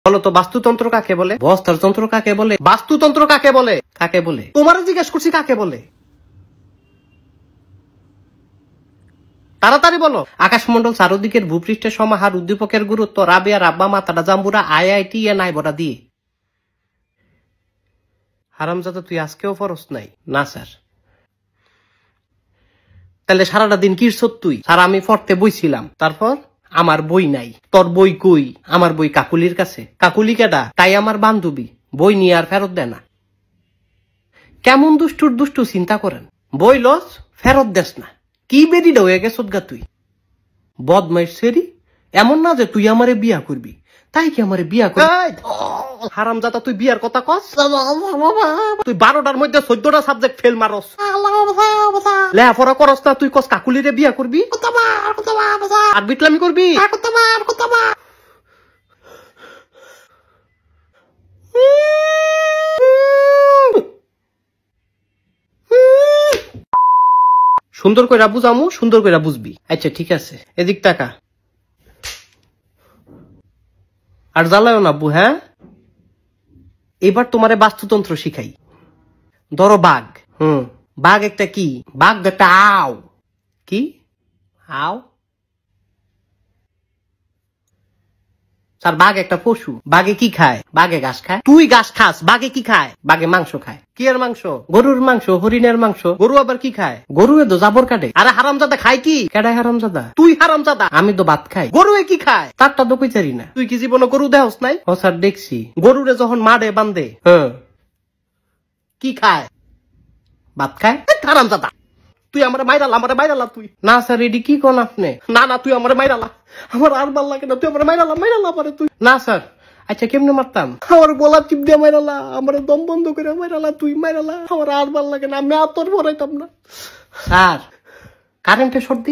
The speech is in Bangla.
বলো তো বাস্তুতন্ত্র কাকে বলে? বস্ত্রতন্ত্র কাকে বলে? বাস্তুতন্ত্র কাকে বলে? কাকে বলে? তোমার জিজ্ঞেস করছি কাকে বলে? তাড়াতাড়ি বলো। আকাশমন্ডল চারদিকের ভূপৃষ্ঠের সমাহার, উদ্দীপকের গুরুত্ব, রাবিয়া রাব্বা মাতাটা জাম্বুরা IIT নাই বড়া দিয়ে। হারামজাদা তুই আজকেও ফরস নাই? না স্যার। তাহলে সারাটা দিন কি তুই? স্যার আমি পড়তে বইছিলাম। তারপর? আমার বই নাই। তোর বই কই? আমার বই কাকুলির কাছে। কাকুলি কেডা? তাই আমার বান্ধবী। বই নিয়ে আর ফেরত দেয় না। কেমন দুষ্টুর দুষ্টু চিন্তা করেন। বই লস ফেরত দেস না। কি বেরিটা হয়ে গেছ গা তুই? বদমাইশ সেরি। এমন না যে তুই আমারে বিয়া করবি। তাই কি আমারে বিয়া করবি? হারামজাদা তুই বিয়ার কথা কস? তুই 12টার মধ্যে 14টা সাবজেক্ট ফেল মারস। লেখাপড়া করস না, তুই কস কাকুলিরে বিয়া করবি আর বিটলামি করবি? সুন্দর কইরা বুঝামু, সুন্দর কইরা বুঝবি। আচ্ছা ঠিক আছে, এদিক টাকা আর জ্বালায় না আব্বু। হ্যাঁ, এবার তোমারে বাস্তুতন্ত্র শিখাই। ধরো বাঘ। বাঘ একটা কি? বাঘ একটা আও। কি আও? স্যার বাঘ একটা পশু। বাঘে কি খায়? বাঘে ঘাস খায়। তুই ঘাস খাস, বাঘে কি খায়? বাঘে মাংস খায়। কি এর মাংস? গরুর মাংস, হরিণের মাংস। গরু আবার কি খায়? গরু তো জাবর কাটে। আরে হারামজাদা খায় কি? কেডায় হারামজাদা? তুই হারামজাদা। আমি তো ভাত খাই। গরু কি খায়? তারটা তো কইতারি না। তুই কি জীবনে গরু দেহস নাই? ও স্যার দেখছি। গরুরে যখন মারে বান্ধে কি খায়? ভাত খায়। হারামজাদা তুই আমার মাইরালা তুই। না স্যার এডি কি কোন আপনি? না তুই আমার মাইরালা। আমার আর ভাল লাগে না, তুই আমার মাইরালা পারে তুই। না স্যার। আচ্ছা কেমনে মারতাম? আমার গলা টিপ দিয়ে মাইরালা, আমার দম বন্ধ করে মাইরালা, তুই মাইরালা। আমার আর ভাল লাগে না, আমি আর তোর ভরাইতাম না। স্যার কারেন্টে সর্দি।